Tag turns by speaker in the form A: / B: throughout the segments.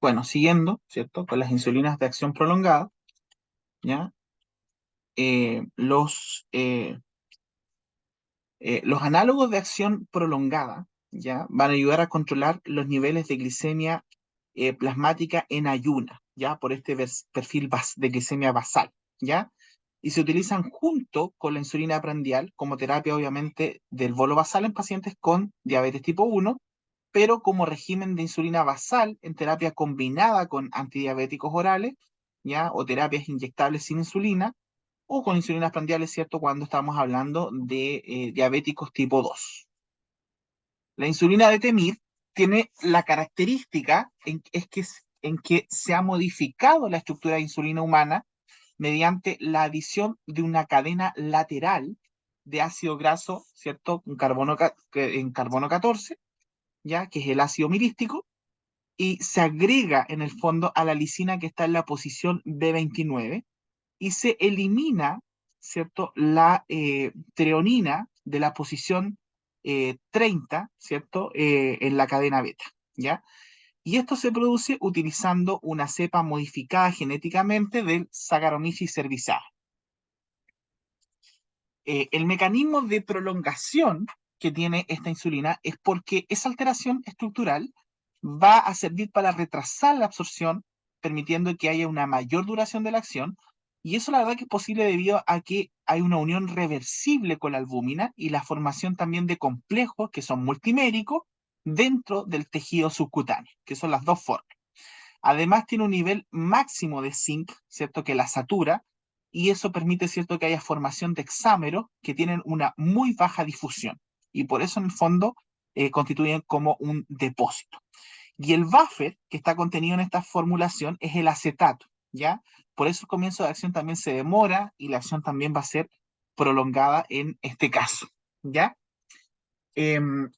A: bueno, siguiendo, ¿cierto? Con las insulinas de acción prolongada, ¿ya? Eh, los, eh, los análogos de acción prolongada, ¿ya? Van a ayudar a controlar los niveles de glicemia plasmática en ayuna, ¿ya? Por este perfil de glicemia basal, ¿ya? Y se utilizan junto con la insulina prandial como terapia, obviamente, del bolo basal en pacientes con diabetes tipo 1, pero como régimen de insulina basal en terapia combinada con antidiabéticos orales, ¿ya? O terapias inyectables sin insulina, o con insulinas prandiales, ¿cierto? Cuando estamos hablando de diabéticos tipo 2. La insulina de Temir tiene la característica en que se ha modificado la estructura de insulina humana mediante la adición de una cadena lateral de ácido graso, ¿cierto? En carbono 14, ¿ya? Que es el ácido mirístico, y se agrega en el fondo a la lisina que está en la posición B29 y se elimina, ¿cierto? La treonina de la posición 30, ¿cierto? En la cadena beta, ¿ya? Y esto se produce utilizando una cepa modificada genéticamente del Saccharomyces cerevisiae. El mecanismo de prolongación que tiene esta insulina es porque esa alteración estructural va a servir para retrasar la absorción, permitiendo que haya una mayor duración de la acción. Y eso la verdad que es posible debido a que hay una unión reversible con la albúmina y la formación también de complejos que son multiméricos dentro del tejido subcutáneo, que son las dos formas. Además tiene un nivel máximo de zinc, ¿cierto? Que la satura, y eso permite, ¿cierto?, que haya formación de hexámeros que tienen una muy baja difusión, y por eso en el fondo constituyen como un depósito. Y el buffer que está contenido en esta formulación es el acetato, ¿ya? Por eso el comienzo de acción también se demora y la acción también va a ser prolongada en este caso, ¿ya? Em,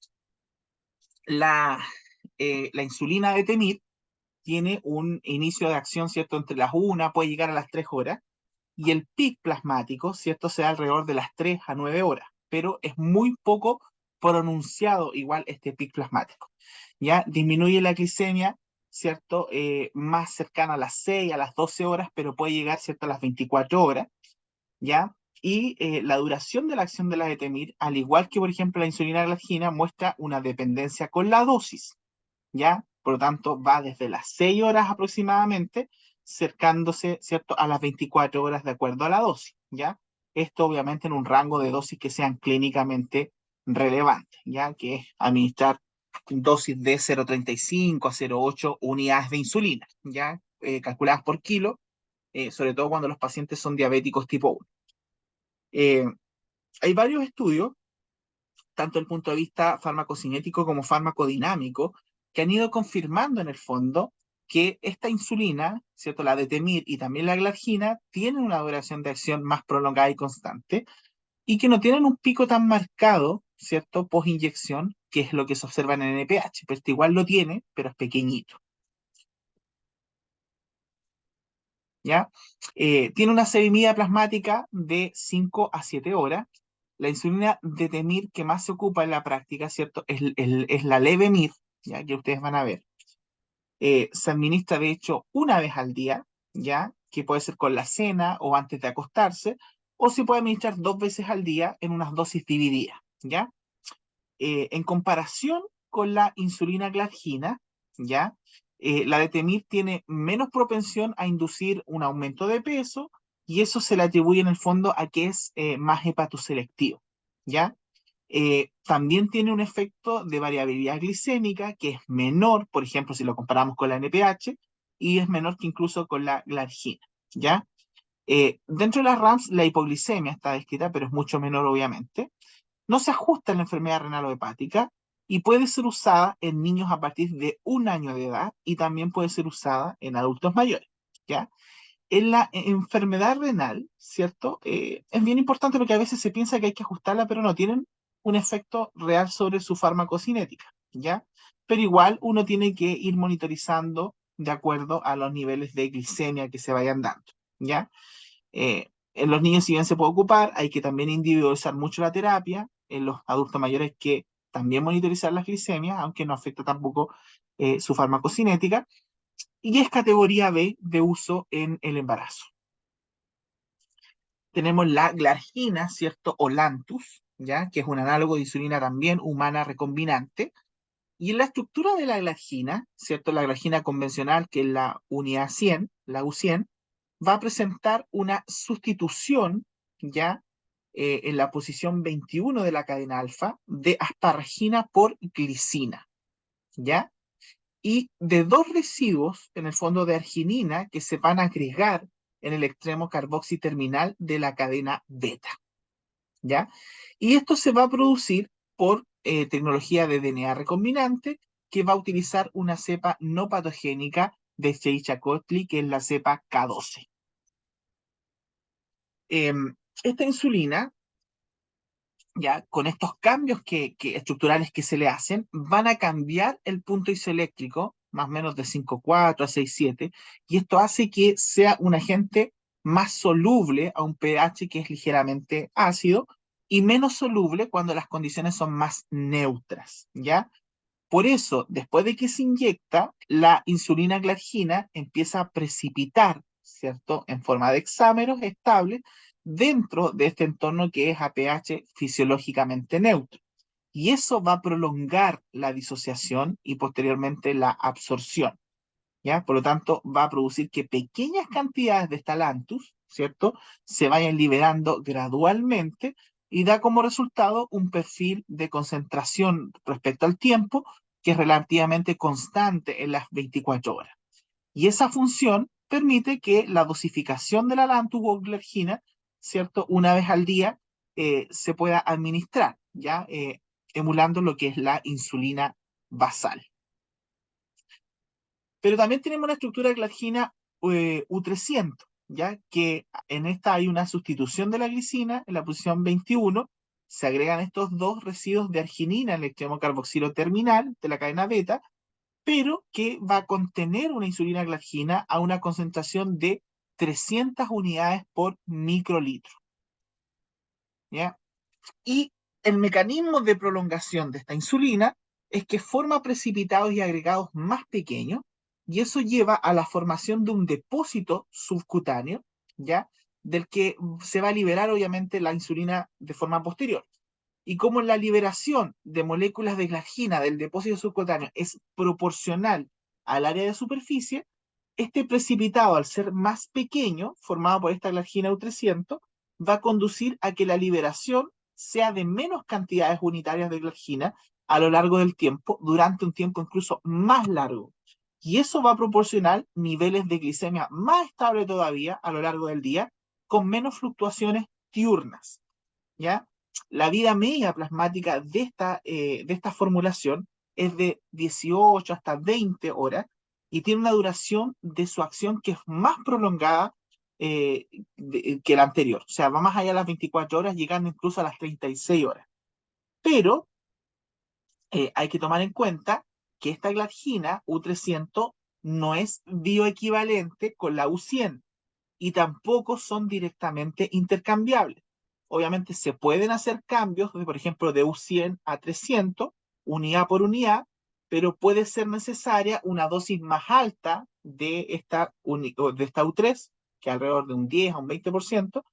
A: la, la insulina de Temir tiene un inicio de acción, ¿cierto?, entre las 1, puede llegar a las 3 horas, y el pic plasmático, ¿cierto?, se da alrededor de las 3 a 9 horas, pero es muy poco pronunciado igual este pic plasmático. Ya disminuye la glicemia, ¿cierto?, más cercana a las 6, a las 12 horas, pero puede llegar, ¿cierto?, a las 24 horas, ¿ya? Y la duración de la acción de la etemir, al igual que, por ejemplo, la insulina glargina, muestra una dependencia con la dosis, ¿ya? Por lo tanto, va desde las 6 horas aproximadamente, cercándose, ¿cierto?, a las 24 horas de acuerdo a la dosis, ¿ya? Esto obviamente en un rango de dosis que sean clínicamente relevantes, ¿ya? Que es administrar dosis de 0,35 a 0,8 unidades de insulina, ¿ya? Calculadas por kilo, sobre todo cuando los pacientes son diabéticos tipo 1. Eh, Hay varios estudios tanto desde el punto de vista farmacocinético como farmacodinámico, que han ido confirmando en el fondo que esta insulina, ¿cierto? La detemir y también la glargina, tienen una duración de acción más prolongada y constante, y que no tienen un pico tan marcado, ¿cierto? Post inyección, que es lo que se observa en el NPH, pero este igual lo tiene, pero es pequeñito, ¿ya? Tiene una sebimida plasmática de 5 a 7 horas. La insulina de Temir que más se ocupa en la práctica, ¿cierto? Es la Levemir, ya que ustedes van a ver. Se administra, de hecho, una vez al día, ya que puede ser con la cena o antes de acostarse, o se puede administrar 2 veces al día en unas dosis divididas, ¿ya? En comparación con la insulina glargina, ¿ya? La de Temir tiene menos propensión a inducir un aumento de peso y eso se le atribuye en el fondo a que es más hepatoselectivo, ¿ya? También tiene un efecto de variabilidad glicémica que es menor, por ejemplo, si lo comparamos con la NPH, y es menor que incluso con la glargina, ¿ya? Dentro de las RAMS, la hipoglicemia está descrita, pero es mucho menor, obviamente. No se ajusta en la enfermedad renal o hepática y puede ser usada en niños a partir de 1 año de edad y también puede ser usada en adultos mayores, ¿ya? En la enfermedad renal, ¿cierto? Es bien importante porque a veces se piensa que hay que ajustarla, pero no tienen un efecto real sobre su farmacocinética, ¿ya? Pero igual uno tiene que ir monitorizando de acuerdo a los niveles de glicemia que se vayan dando, ¿ya? En los niños, si bien se puede ocupar, hay que también individualizar mucho la terapia. En los adultos mayores, que también monitorizar las glicemias, aunque no afecta tampoco su farmacocinética. y es categoría B de uso en el embarazo. Tenemos la glargina, ¿cierto? O Lantus, ¿ya? Que es un análogo de insulina también humana recombinante. Y en la estructura de la glargina, ¿cierto? La glargina convencional, que es la unidad 100, la U100, va a presentar una sustitución, ¿ya? En la posición 21 de la cadena alfa de asparagina por glicina, ¿ya? Y de dos residuos, en el fondo de arginina, que se van a agregar en el extremo carboxiterminal de la cadena beta, ¿ya? Y esto se va a producir por tecnología de DNA recombinante que va a utilizar una cepa no patogénica de Escherichia-Coli, que es la cepa K12. Esta insulina, ya con estos cambios estructurales que se le hacen, van a cambiar el punto isoeléctrico, más o menos de 5,4 a 6,7, y esto hace que sea un agente más soluble a un pH que es ligeramente ácido y menos soluble cuando las condiciones son más neutras, ¿ya? Por eso, después de que se inyecta, la insulina glargina empieza a precipitar, ¿cierto? En forma de hexámeros estables dentro de este entorno que es a pH fisiológicamente neutro. Y eso va a prolongar la disociación y posteriormente la absorción, ¿ya? Por lo tanto, va a producir que pequeñas cantidades de esta Lantus, ¿cierto? Se vayan liberando gradualmente y da como resultado un perfil de concentración respecto al tiempo que es relativamente constante en las 24 horas. Y esa función permite que la dosificación de la Lantus o glargina, ¿cierto? Una vez al día se pueda administrar, ¿ya? Emulando lo que es la insulina basal. Pero también tenemos una estructura de glargina U300, ¿ya? Que en esta hay una sustitución de la glicina en la posición 21, se agregan estos dos residuos de arginina en el extremo carboxilo terminal de la cadena beta, pero que va a contener una insulina glargina a una concentración de 300 unidades por microlitro, ¿ya? Y el mecanismo de prolongación de esta insulina es que forma precipitados y agregados más pequeños, y eso lleva a la formación de un depósito subcutáneo, ¿ya? Del que se va a liberar obviamente la insulina de forma posterior. Y como la liberación de moléculas de glargina del depósito subcutáneo es proporcional al área de superficie, este precipitado, al ser más pequeño, formado por esta glargina U300, va a conducir a que la liberación sea de menos cantidades unitarias de glargina a lo largo del tiempo, durante un tiempo incluso más largo. Y eso va a proporcionar niveles de glicemia más estables todavía a lo largo del día, con menos fluctuaciones diurnas, ¿ya? La vida media plasmática de esta formulación es de 18 hasta 20 horas y tiene una duración de su acción que es más prolongada eh, que la anterior. O sea, va más allá de las 24 horas, llegando incluso a las 36 horas. Pero hay que tomar en cuenta que esta glargina U300 no es bioequivalente con la U100 y tampoco son directamente intercambiables. Obviamente se pueden hacer cambios, por ejemplo, de U100 a 300, unidad por unidad, pero puede ser necesaria una dosis más alta de esta U3, que alrededor de un 10 a un 20%,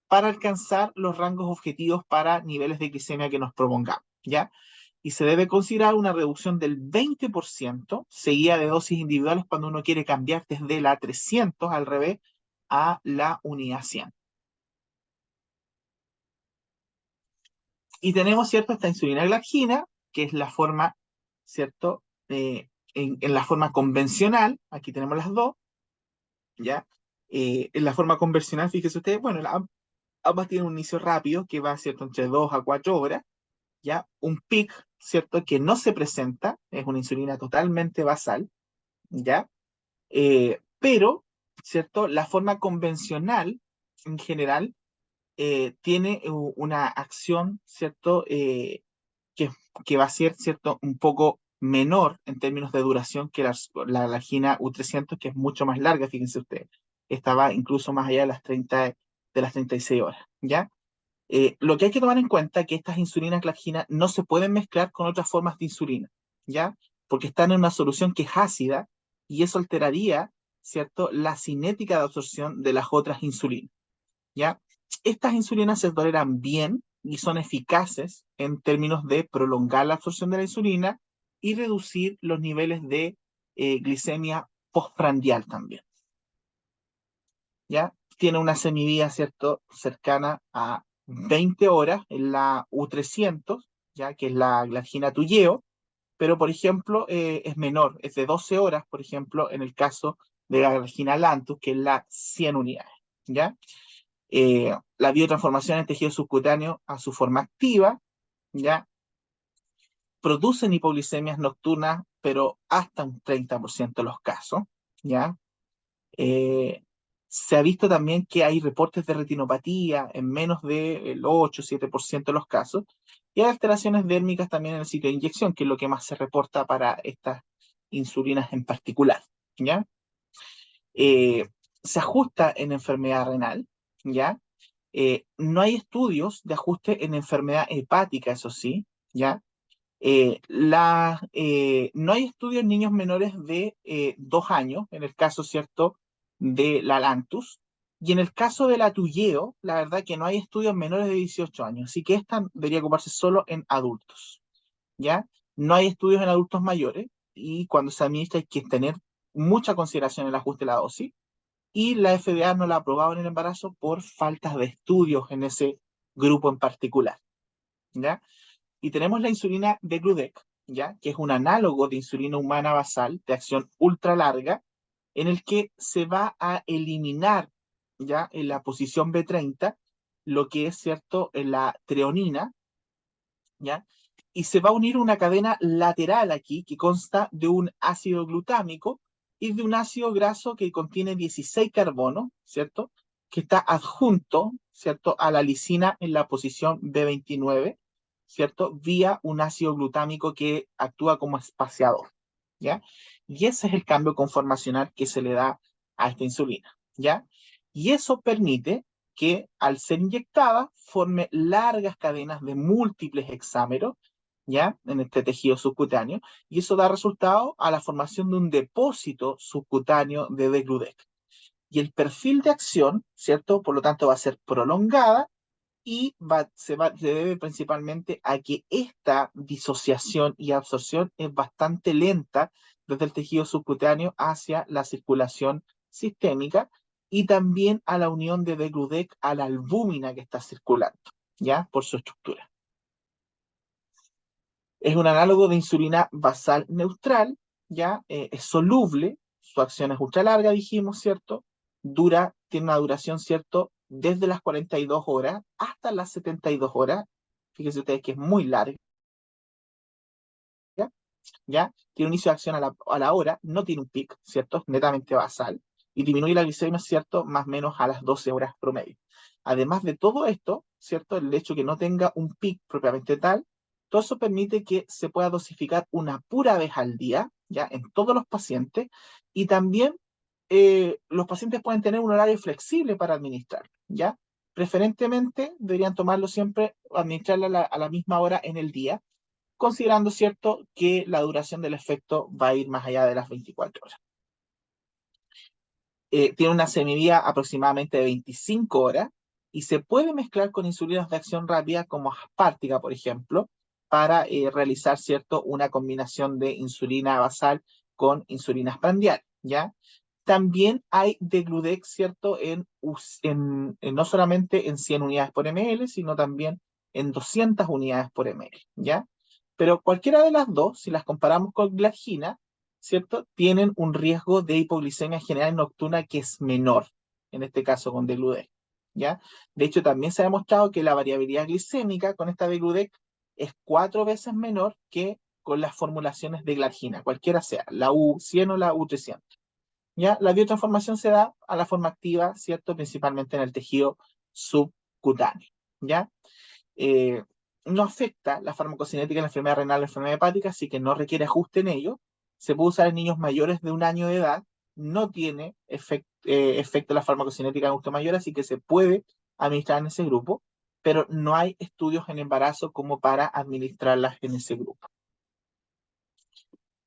A: para alcanzar los rangos objetivos para niveles de glicemia que nos propongamos, ¿ya? Y se debe considerar una reducción del 20% seguida de dosis individuales cuando uno quiere cambiar desde la 300 al revés a la unidad 100. Y tenemos, ¿cierto?, esta insulina glargina, que es la forma, ¿cierto?, en la forma convencional, aquí tenemos las dos, ¿ya? En la forma convencional, fíjese usted, bueno, ambas tienen un inicio rápido que va, ¿cierto?, entre 2 a 4 horas, ¿ya? Un pic, ¿cierto?, que no se presenta, es una insulina totalmente basal, ¿ya? Pero, ¿cierto?, la forma convencional, en general, tiene una acción, ¿cierto?, que, que va a ser, ¿cierto?, un poco menor en términos de duración que la glargina U300, que es mucho más larga, fíjense ustedes. Esta va incluso más allá de las 30, de las 36 horas, ¿ya? Lo que hay que tomar en cuenta es que estas insulinas glargina no se pueden mezclar con otras formas de insulina, ¿ya? Porque están en una solución que es ácida y eso alteraría, ¿cierto?, la cinética de absorción de las otras insulinas, ¿ya? Estas insulinas se toleran bien y son eficaces en términos de prolongar la absorción de la insulina y reducir los niveles de glicemia postprandial también, ¿ya? Tiene una semivía, ¿cierto?, cercana a 20 horas en la U300, ¿ya?, que es la glargina Tuyeo, pero, por ejemplo, es menor, es de 12 horas, por ejemplo, en el caso de la glargina Lantus, que es la 100 unidades, ¿ya? La biotransformación en tejido subcutáneo a su forma activa, ¿ya? Producen hipoglicemias nocturnas, pero hasta un 30% de los casos, ¿ya? Eh, Se ha visto también que hay reportes de retinopatía en menos del 8-7% de los casos, y hay alteraciones dérmicas también en el sitio de inyección, que es lo que más se reporta para estas insulinas en particular, ¿ya? Eh, Se ajusta en enfermedad renal, ¿ya? No hay estudios de ajuste en enfermedad hepática, eso sí, ¿ya? No hay estudios en niños menores de 2 años, en el caso, ¿cierto?, de la Lantus, y en el caso de la Tuyeo, la verdad que no hay estudios menores de 18 años, así que esta debería ocuparse solo en adultos, ¿ya? No hay estudios en adultos mayores, y cuando se administra hay que tener mucha consideración en el ajuste de la dosis, y la FDA no la ha aprobado en el embarazo por faltas de estudios en ese grupo en particular, ¿ya? Y tenemos la insulina degludec, ¿ya?, que es un análogo de insulina humana basal de acción ultra larga, en el que se va a eliminar, ¿ya?, en la posición B30 lo que es, cierto, en la treonina, ¿ya? Y se va a unir una cadena lateral aquí que consta de un ácido glutámico y de un ácido graso que contiene 16 carbonos, ¿cierto? Que está adjunto, ¿cierto?, a la lisina en la posición B29, ¿cierto?, vía un ácido glutámico que actúa como espaciador, ¿ya? Y ese es el cambio conformacional que se le da a esta insulina, ¿ya? Y eso permite que al ser inyectada forme largas cadenas de múltiples hexámeros, ¿ya?, en este tejido subcutáneo, y eso da resultado a la formación de un depósito subcutáneo de degludec. Y el perfil de acción, ¿cierto?, por lo tanto va a ser prolongada y se debe principalmente a que esta disociación y absorción es bastante lenta desde el tejido subcutáneo hacia la circulación sistémica y también a la unión de degludec a la albúmina que está circulando, ¿ya?, por su estructura. Es un análogo de insulina basal neutral, ¿ya? Es soluble, su acción es ultra larga, dijimos, ¿cierto? Tiene una duración, ¿cierto?, desde las 42 horas hasta las 72 horas. Fíjense ustedes que es muy larga, ¿ya? Tiene un inicio de acción a la hora, no tiene un pic, ¿cierto? Es netamente basal. Y disminuye la glicemia, ¿cierto?, más o menos a las 12 horas promedio. Además de todo esto, ¿cierto?, el hecho que no tenga un pic propiamente tal, todo eso permite que se pueda dosificar una pura vez al día, ¿ya?, en todos los pacientes, y también los pacientes pueden tener un horario flexible para administrar, ¿ya? Preferentemente deberían tomarlo siempre, administrarlo a la misma hora en el día, considerando, ¿cierto?, que la duración del efecto va a ir más allá de las 24 horas. Tiene una semivía aproximadamente de 25 horas y se puede mezclar con insulinas de acción rápida como Aspártica, por ejemplo, para realizar, ¿cierto?, una combinación de insulina basal con insulina prandial, ¿ya? También hay degludec, ¿cierto?, no solamente en 100 unidades por ml, sino también en 200 unidades por ml, ¿ya? Pero cualquiera de las dos, si las comparamos con glargina, ¿cierto?, tienen un riesgo de hipoglicemia general nocturna que es menor, en este caso con degludec, ¿ya? De hecho, también se ha demostrado que la variabilidad glicémica con esta degludec es 4 veces menor que con las formulaciones de glargina, cualquiera sea, la U100 o la U300. ¿Ya? La biotransformación se da a la forma activa, ¿cierto?, principalmente en el tejido subcutáneo, ¿ya? Eh, no afecta la farmacocinética en la enfermedad renal o la enfermedad hepática, así que no requiere ajuste en ello. Se puede usar en niños mayores de 1 año de edad, no tiene efecto la farmacocinética en adultos mayores, así que se puede administrar en ese grupo, pero no hay estudios en embarazo como para administrarlas en ese grupo.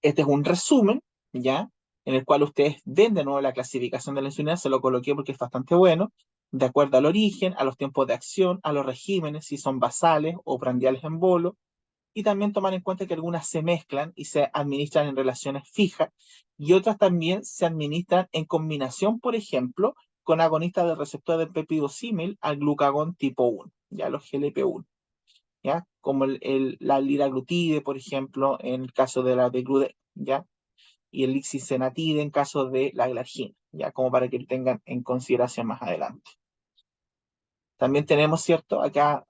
A: Este es un resumen, ¿ya?, en el cual ustedes ven de nuevo la clasificación de la insulina, se lo coloqué porque es bastante bueno, de acuerdo al origen, a los tiempos de acción, a los regímenes, si son basales o prandiales en bolo, y también tomar en cuenta que algunas se mezclan y se administran en relaciones fijas, y otras también se administran en combinación, por ejemplo, con agonistas del receptor del peptidosímil al glucagón tipo 1, ya los GLP-1, ¿ya? Como la liraglutide, por ejemplo, en el caso de la degludec, ¿ya? Y el lixisenatide en caso de la glargina, ¿ya? Como para que lo tengan en consideración más adelante. También tenemos, ¿cierto? Acá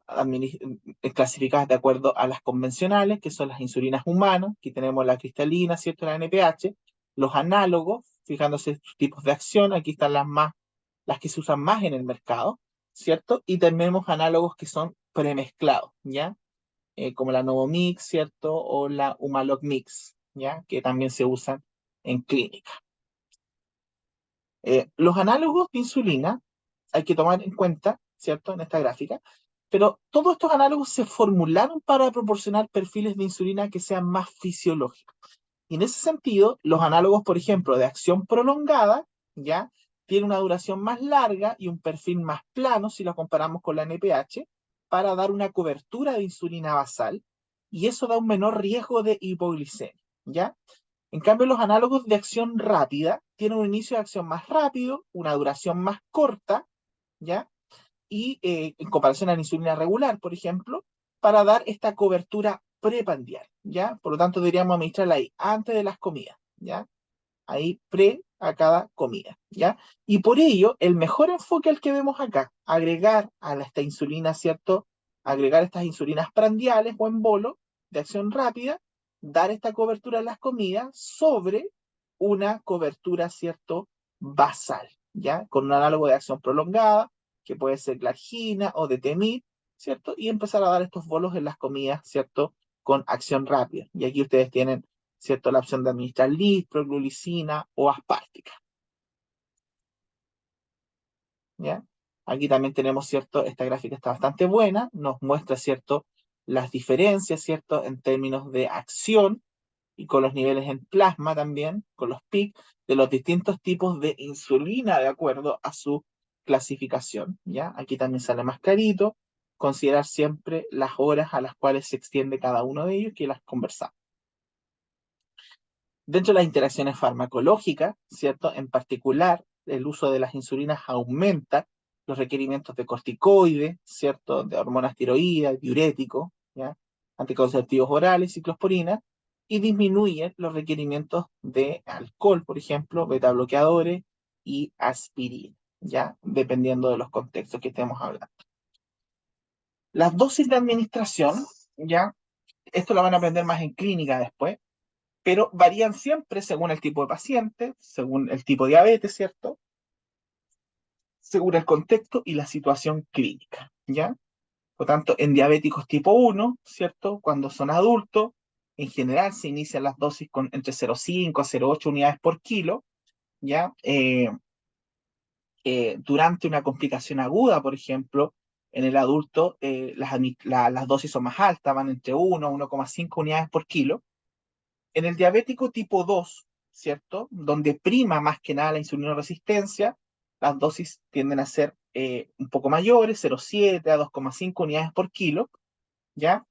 A: clasificadas de acuerdo a las convencionales, que son las insulinas humanas. Aquí tenemos la cristalina, ¿cierto? La NPH. Los análogos, fijándose en sus tipos de acción. Aquí están las que se usan más en el mercado, ¿cierto? Y tenemos análogos que son premezclados, ¿ya? Como la Novomix, ¿cierto? O la Humalog Mix, ¿ya? Que también se usan en clínica. Los análogos de insulina hay que tomar en cuenta, ¿cierto? En esta gráfica, pero todos estos análogos se formularon para proporcionar perfiles de insulina que sean más fisiológicos. Y en ese sentido, los análogos, por ejemplo, de acción prolongada, ¿ya? Tienen una duración más larga y un perfil más plano si lo comparamos con la NPH, para dar una cobertura de insulina basal, y eso da un menor riesgo de hipoglicemia, ¿ya? En cambio, los análogos de acción rápida tienen un inicio de acción más rápido, una duración más corta, ¿ya? Y en comparación a la insulina regular, por ejemplo, para dar esta cobertura prepandial, ¿ya? Por lo tanto, deberíamos administrarla ahí, antes de las comidas, ¿ya? Ahí pre a cada comida, ¿ya? Y por ello, el mejor enfoque al que vemos acá, agregar a esta insulina, ¿cierto? Agregar estas insulinas prandiales o en bolo de acción rápida, dar esta cobertura en las comidas sobre una cobertura, ¿cierto? Basal, ¿ya? Con un análogo de acción prolongada, que puede ser glargina o de temid, ¿cierto? Y empezar a dar estos bolos en las comidas, ¿cierto? Con acción rápida. Y aquí ustedes tienen, ¿cierto? La opción de administrar lispro, glulicina o aspártica, ¿ya? Aquí también tenemos, ¿cierto? Esta gráfica está bastante buena, nos muestra, ¿cierto? Las diferencias, ¿cierto? En términos de acción y con los niveles en plasma también, con los PIC, de los distintos tipos de insulina de acuerdo a su clasificación, ¿ya? Aquí también sale más clarito, considerar siempre las horas a las cuales se extiende cada uno de ellos, que las conversamos. Dentro de las interacciones farmacológicas, ¿cierto? En particular, el uso de las insulinas aumenta los requerimientos de corticoides, ¿cierto? De hormonas tiroides, diuréticos, ¿ya? Anticonceptivos orales, ciclosporina, y disminuye los requerimientos de alcohol, por ejemplo, betabloqueadores y aspirina, ¿ya? Dependiendo de los contextos que estemos hablando. Las dosis de administración, ¿ya? Esto lo van a aprender más en clínica después, pero varían siempre según el tipo de paciente, según el tipo de diabetes, ¿cierto? Según el contexto y la situación clínica, ¿ya? Por tanto, en diabéticos tipo 1, ¿cierto? Cuando son adultos, en general se inician las dosis con entre 0,5 a 0,8 unidades por kilo, ¿ya? Durante una complicación aguda, por ejemplo, en el adulto las dosis son más altas, van entre 1 a 1,5 unidades por kilo. En el diabético tipo 2, ¿cierto? Donde prima más que nada la insulinoresistencia, las dosis tienden a ser un poco mayores, 0,7 a 2,5 unidades por kilo, ¿ya?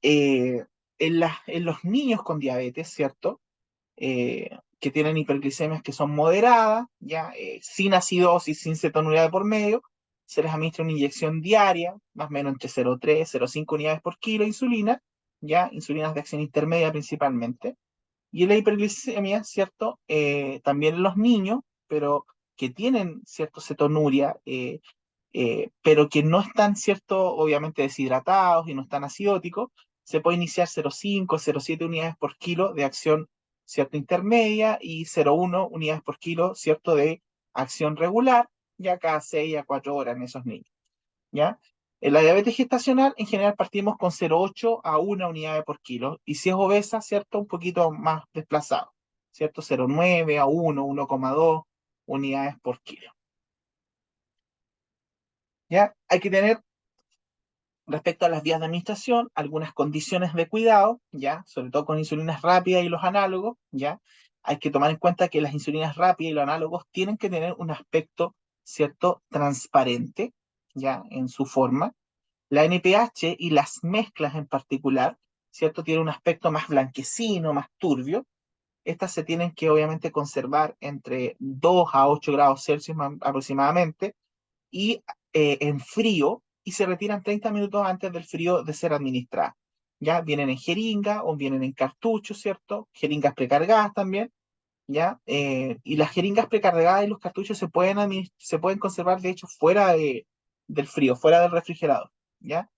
A: Eh, en los niños con diabetes, ¿cierto? Que tienen hiperglicemias que son moderadas, ¿ya? Sin acidosis, sin cetonuria de por medio, se les administra una inyección diaria, más o menos entre 0,3, 0,5 unidades por kilo de insulina, ¿ya? Insulinas de acción intermedia principalmente. Y la hiperglicemia, ¿cierto? También en los niños, pero que tienen, ¿cierto? Cetonuria, pero que no están, ¿cierto? Obviamente deshidratados y no están acidóticos, se puede iniciar 0,5, 0,7 unidades por kilo de acción, ¿cierto? Intermedia y 0,1 unidades por kilo, ¿cierto? De acción regular, ya cada 6 a 4 horas en esos niños, ¿ya? En la diabetes gestacional, en general partimos con 0,8 a 1 unidad por kilo, y si es obesa, ¿cierto? Un poquito más desplazado, ¿cierto? 0,9 a 1, 1,2 unidades por kilo, ¿ya? Hay que tener, respecto a las vías de administración, algunas condiciones de cuidado, ¿ya? Sobre todo con insulinas rápidas y los análogos, ¿ya? hay que tomar en cuenta que las insulinas rápidas y los análogos tienen que tener un aspecto, ¿cierto?, transparente, ya, en su forma. La NPH y las mezclas en particular, ¿cierto?, tienen un aspecto más blanquecino, más turbio. Estas se tienen que obviamente conservar entre 2 a 8 grados Celsius aproximadamente y en frío y se retiran 30 minutos antes del frío de ser administradas. Ya vienen en jeringa o vienen en cartuchos, ¿cierto? Jeringas precargadas también, ¿ya? Y las jeringas precargadas y los cartuchos se pueden conservar, de hecho, fuera del frío, fuera del refrigerador, ¿ya?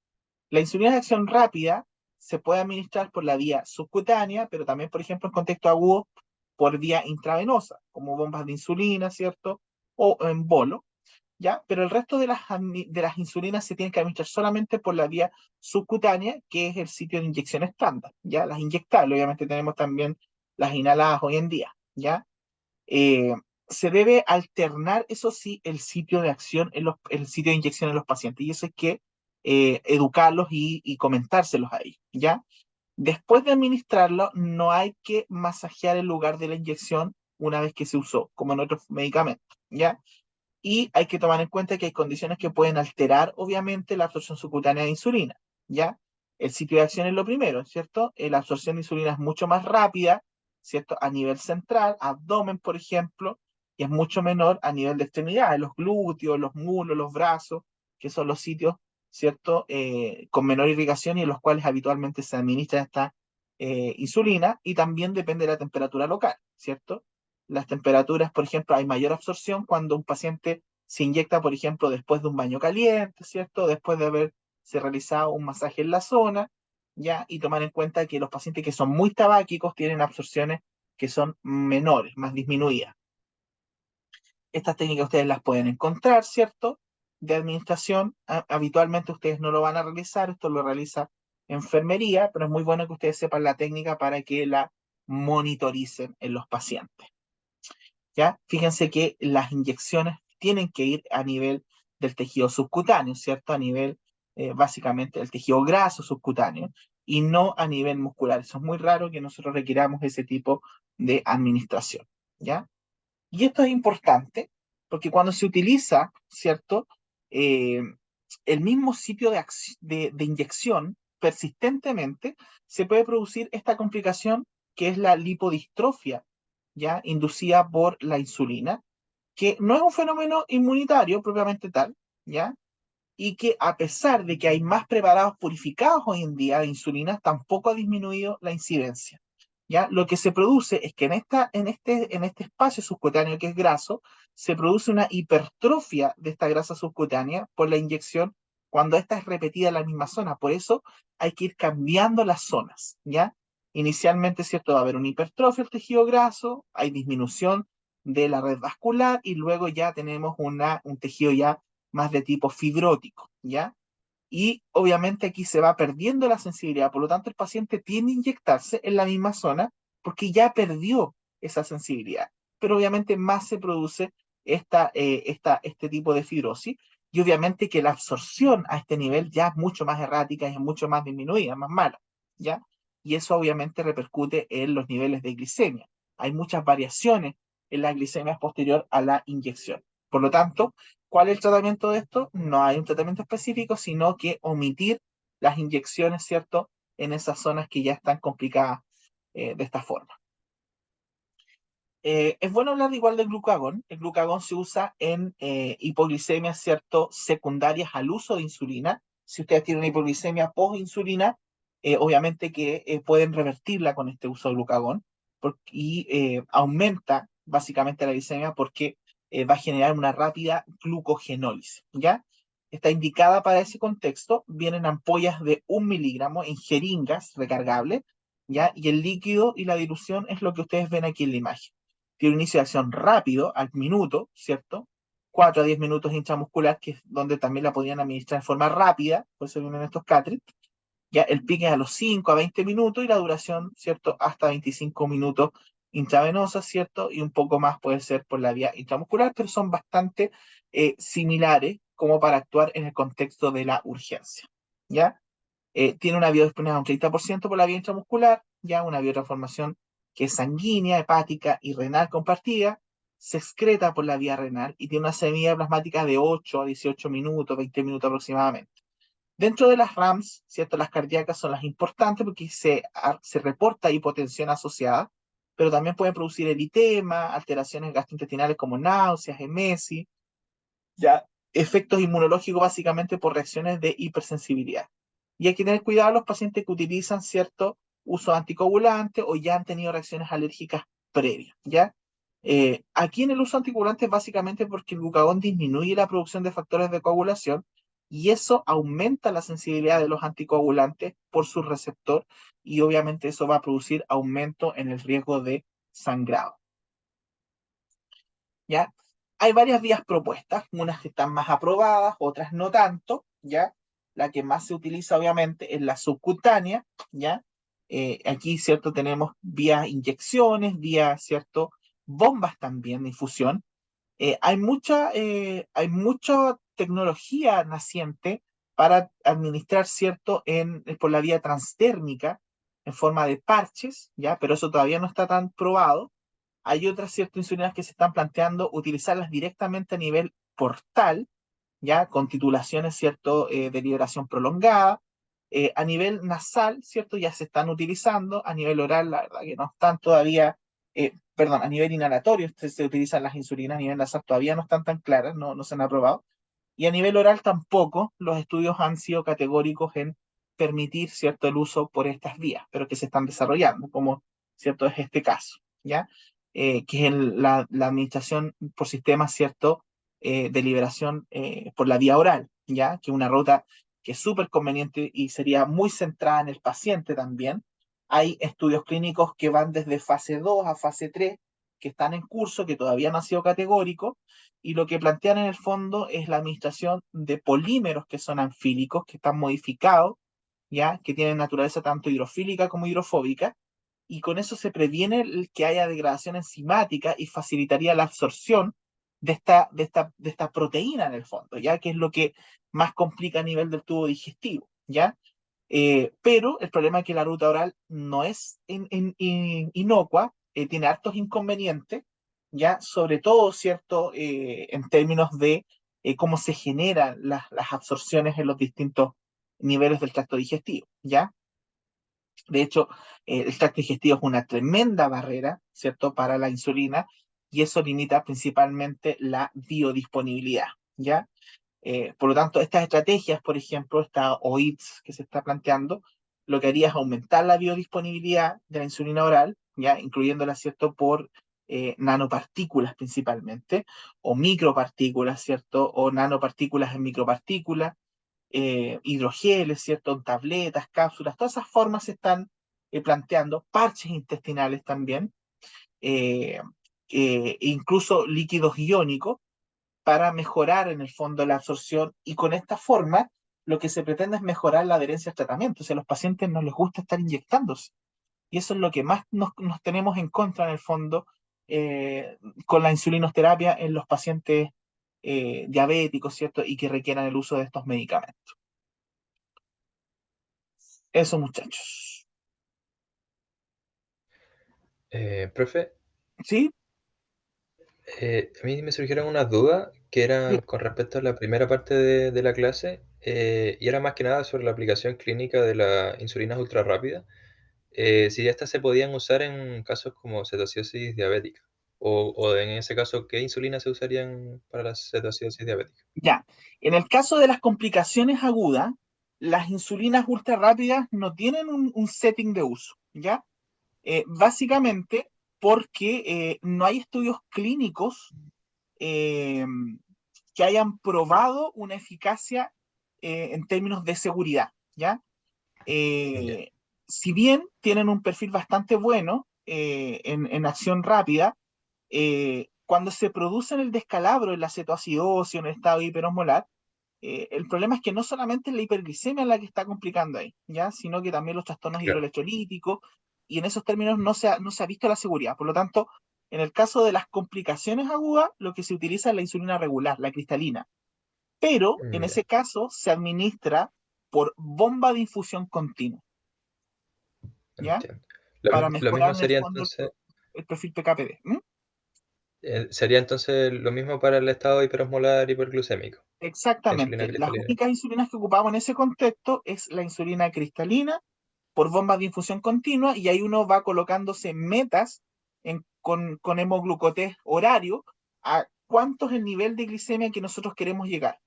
A: La insulina de acción rápida se puede administrar por la vía subcutánea, pero también, por ejemplo, en contexto agudo, por vía intravenosa, como bombas de insulina, ¿cierto? O en bolo, ¿ya? Pero el resto de las insulinas se tienen que administrar solamente por la vía subcutánea, que es el sitio de inyección estándar, ¿ya? Las inyectables, obviamente tenemos también las inhaladas hoy en día, ¿ya? Eh, Se debe alternar, eso sí, el sitio de acción, el sitio de inyección en los pacientes, y eso hay que educarlos y comentárselos a ellos, ¿ya? Después de administrarlo, no hay que masajear el lugar de la inyección una vez que se usó, como en otros medicamentos, ¿ya? Y hay que tomar en cuenta que hay condiciones que pueden alterar, obviamente, la absorción subcutánea de insulina, ¿ya? El sitio de acción es lo primero, ¿cierto? La absorción de insulina es mucho más rápida, ¿cierto? A nivel central, abdomen, por ejemplo, y es mucho menor a nivel de extremidades, los glúteos, los muslos, los brazos, que son los sitios, ¿cierto? Con menor irrigación y en los cuales habitualmente se administra esta insulina, y también depende de la temperatura local, ¿cierto? Las temperaturas, por ejemplo, hay mayor absorción cuando un paciente se inyecta, por ejemplo, después de un baño caliente, ¿cierto? Después de haberse realizado un masaje en la zona, ¿ya? Y tomar en cuenta que los pacientes que son muy tabáquicos tienen absorciones que son menores, más disminuidas. Estas técnicas ustedes las pueden encontrar, ¿cierto? De administración. Habitualmente ustedes no lo van a realizar, esto lo realiza enfermería, pero es muy bueno que ustedes sepan la técnica para que la monitoricen en los pacientes. ¿Ya? Fíjense que las inyecciones tienen que ir a nivel del tejido subcutáneo, ¿cierto? A nivel, básicamente, del tejido graso subcutáneo y no a nivel muscular. Eso es muy raro que nosotros requiramos ese tipo de administración, ¿ya? Y esto es importante porque cuando se utiliza, ¿cierto? Eh, el mismo sitio de inyección persistentemente, se puede producir esta complicación que es la lipodistrofia, ¿ya? Inducida por la insulina, que no es un fenómeno inmunitario propiamente tal, ¿ya? Y que a pesar de que hay más preparados purificados hoy en día de insulina, tampoco ha disminuido la incidencia. ¿Ya? Lo que se produce es que en este espacio subcutáneo que es graso, se produce una hipertrofia de esta grasa subcutánea por la inyección cuando esta es repetida en la misma zona. Por eso hay que ir cambiando las zonas, ¿ya? Inicialmente, ¿cierto? Va a haber una hipertrofia del tejido graso, hay disminución de la red vascular y luego ya tenemos un tejido ya más de tipo fibrótico, ¿ya? Y obviamente aquí se va perdiendo la sensibilidad, por lo tanto el paciente tiene que inyectarse en la misma zona porque ya perdió esa sensibilidad, pero obviamente más se produce este tipo de fibrosis y obviamente que la absorción a este nivel ya es mucho más errática y es mucho más disminuida, más mala, ¿ya? Y eso obviamente repercute en los niveles de glicemia. Hay muchas variaciones en la glicemia posterior a la inyección. Por lo tanto, ¿cuál es el tratamiento de esto? No hay un tratamiento específico, sino que omitir las inyecciones, ¿cierto? En esas zonas que ya están complicadas de esta forma. Es bueno hablar igual del glucagón. El glucagón se usa en hipoglicemias, ¿cierto? Secundarias al uso de insulina. Si ustedes tienen una hipoglicemia post-insulina, obviamente que pueden revertirla con este uso de glucagón y aumenta básicamente la glicemia porque va a generar una rápida glucogenólisis, ¿ya? Está indicada para ese contexto. Vienen ampollas de 1 miligramo en jeringas recargables, ¿ya? Y el líquido y la dilución es lo que ustedes ven aquí en la imagen. Tiene un inicio de acción rápido, al minuto, ¿cierto? 4 a 10 minutos intramuscular, que es donde también la podían administrar de forma rápida, por eso vienen estos cartridges. Ya el pique es a los 5 a 20 minutos y la duración, ¿cierto? Hasta 25 minutos intravenosa, ¿cierto? Y un poco más puede ser por la vía intramuscular, pero son bastante similares como para actuar en el contexto de la urgencia, ¿ya? Tiene una biodisponibilidad de un 30% por la vía intramuscular, ya una biotransformación que es sanguínea, hepática y renal compartida, se excreta por la vía renal y tiene una semilla plasmática de 8 a 18 minutos, 20 minutos aproximadamente. Dentro de las RAMs, ¿cierto? Las cardíacas son las importantes porque se reporta hipotensión asociada, pero también pueden producir eritema, alteraciones gastrointestinales como náuseas, emesis, ya efectos inmunológicos básicamente por reacciones de hipersensibilidad. Y hay que tener cuidado los pacientes que utilizan cierto uso anticoagulante o ya han tenido reacciones alérgicas previas, ¿ya? Aquí en el uso anticoagulante es básicamente porque el glucagón disminuye la producción de factores de coagulación y eso aumenta la sensibilidad de los anticoagulantes por su receptor y obviamente eso va a producir aumento en el riesgo de sangrado. ¿Ya? Hay varias vías propuestas, unas que están más aprobadas, otras no tanto, ¿ya? La que más se utiliza obviamente es la subcutánea, ¿ya? Aquí, ¿cierto? Tenemos vías inyecciones, vías, ¿cierto? Bombas también de infusión. Hay mucha tecnología naciente para administrar, ¿cierto? Por la vía transdérmica, en forma de parches, ¿ya? Pero eso todavía no está tan probado. Hay otras ciertas insulinas que se están planteando utilizarlas directamente a nivel portal, ya con titulaciones, ¿cierto? De liberación prolongada. A nivel nasal, ¿cierto? Ya se están utilizando. A nivel oral, la verdad que no están todavía, perdón, a nivel inhalatorio se utilizan las insulinas, a nivel nasal todavía no están tan claras, no se han aprobado. Y a nivel oral tampoco los estudios han sido categóricos en permitir, ¿cierto?, el uso por estas vías, pero que se están desarrollando, como, ¿cierto?, es este caso, ¿ya? Que es la administración por sistemas, ¿cierto?, de liberación por la vía oral, ¿ya? Que es una ruta que es súper conveniente y sería muy centrada en el paciente también. Hay estudios clínicos que van desde fase 2 a fase 3, que están en curso, que todavía no ha sido categórico, y lo que plantean en el fondo es la administración de polímeros que son anfílicos, que están modificados, ya, que tienen naturaleza tanto hidrofílica como hidrofóbica, y con eso se previene que haya degradación enzimática y facilitaría la absorción de esta proteína en el fondo, ya que es lo que más complica a nivel del tubo digestivo, ¿ya? Pero el problema es que la ruta oral no es inocua, tiene hartos inconvenientes, ya, sobre todo, ¿cierto? En términos de cómo se generan las absorciones en los distintos niveles del tracto digestivo, ¿ya? De hecho, el tracto digestivo es una tremenda barrera, ¿cierto?, para la insulina y eso limita principalmente la biodisponibilidad, ¿ya? Por lo tanto, estas estrategias, por ejemplo, esta OITS que se está planteando, lo que haría es aumentar la biodisponibilidad de la insulina oral, ya incluyéndola, ¿cierto?, por nanopartículas principalmente, o micropartículas, ¿cierto?, o nanopartículas en micropartículas, hidrogeles, ¿cierto?, en tabletas, cápsulas, todas esas formas se están planteando, parches intestinales también, eh, incluso líquidos iónicos, para mejorar en el fondo la absorción y con esta forma lo que se pretende es mejorar la adherencia al tratamiento. O sea, a los pacientes no les gusta estar inyectándose y eso es lo que más nos tenemos en contra en el fondo eh, con la insulinoterapia en los pacientes diabéticos, ¿cierto? Y que requieran el uso de estos medicamentos. Eso, muchachos.
B: Profe,
A: ¿Sí?
B: a mí me surgieron unas dudas que
A: Sí.
B: eran con respecto a la primera parte de la clase, y era más que nada sobre la aplicación clínica de las insulinas ultra rápidas, si estas se podían usar en casos como cetoacidosis diabética, o en ese caso, ¿qué insulinas se usarían para la cetoacidosis diabética?
A: Ya. En el caso de las complicaciones agudas, las insulinas ultra rápidas no tienen un setting de uso, ¿ya? Básicamente porque no hay estudios clínicos eh, que hayan probado una eficacia en términos de seguridad, ¿ya?
B: Ya,
A: Eh, si bien tienen un perfil bastante bueno en acción rápida, cuando se produce en el descalabro, en la cetoacidosis, en el estado hiperosmolar, el problema es que no solamente es la hiperglicemia la que está complicando ahí, ¿ya? Sino que también los trastornos
B: claro.
A: hidroelectrolíticos, y en esos términos no se ha visto la seguridad. Por lo tanto, en el caso de las complicaciones agudas, lo que se utiliza es la insulina regular, la cristalina. Pero en
B: Ya,
A: ese caso se administra por bomba de infusión continua, ¿ya?
B: entiendo.
A: para
B: Lo mismo
A: mejorar en el
B: sería
A: fondo
B: entonces,
A: el perfil PKPD. ¿M?
B: sería entonces lo mismo para el estado hiperosmolar hiperglucémico, la insulina
A: Exactamente. Las
B: cristalina.
A: únicas insulinas que ocupamos en ese contexto es la insulina cristalina por bombas de infusión continua y ahí uno va colocándose metas con hemoglucotés horario a cuánto es el nivel de glicemia que nosotros queremos llegar.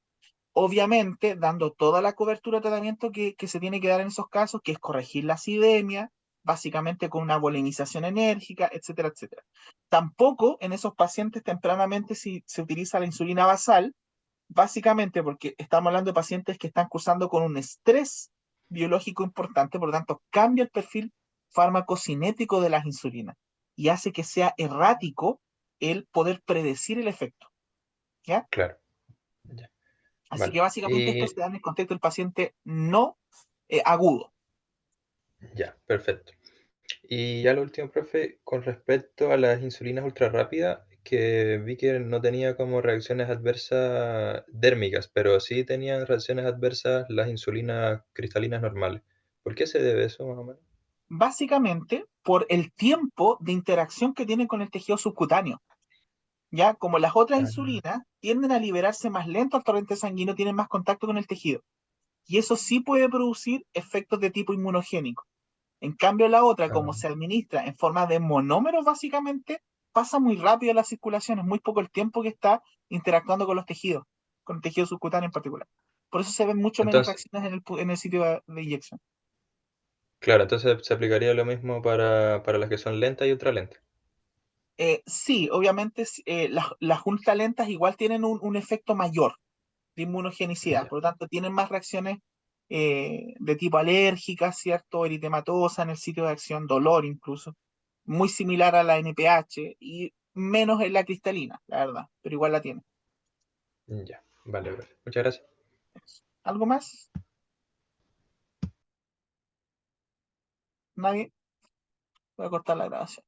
A: Obviamente, dando toda la cobertura de tratamiento que se tiene que dar en esos casos, que es corregir la acidemia, básicamente con una volemización enérgica, etcétera, etcétera. Tampoco en esos pacientes tempranamente si se utiliza la insulina basal, básicamente porque estamos hablando de pacientes que están cursando con un estrés biológico importante, por lo tanto, cambia el perfil farmacocinético de las insulinas y hace que sea errático el poder predecir el efecto, ¿ya?
B: Claro, ya,
A: Así que
B: vale.
A: básicamente esto
B: Y
A: se da en el contexto del paciente no agudo.
B: ya, perfecto. Y ya lo último, profe, con respecto a las insulinas ultra rápidas, que vi que no tenía como reacciones adversas dérmicas, pero sí tenían reacciones adversas las insulinas cristalinas normales. ¿Por qué se debe eso, más o menos?
A: Básicamente por el tiempo de interacción que tienen con el tejido subcutáneo. Ya, como las otras
B: Ah,
A: insulinas tienden a liberarse más lento al torrente sanguíneo, tienen más contacto con el tejido. Y eso sí puede producir efectos de tipo inmunogénico. En cambio, la otra,
B: ah,
A: como se administra en forma de monómeros, básicamente, pasa muy rápido la circulación, es muy poco el tiempo que está interactuando con los tejidos, con el tejido subcutáneo en particular. Por eso se ven mucho menos
B: entonces,
A: reacciones en el sitio de inyección.
B: claro, entonces se aplicaría lo mismo para las que son lentas y ultralentas.
A: Sí, obviamente las ultralentas igual tienen un efecto mayor de inmunogenicidad,
B: Ya,
A: por lo tanto tienen más reacciones de tipo alérgica, ¿cierto? Eritematosa en el sitio de acción, dolor incluso, muy similar a la NPH y menos en la cristalina, la verdad, pero igual la tiene.
B: ya, vale, profe. Muchas gracias.
A: ¿Algo más? ¿Nadie? Voy a cortar la grabación.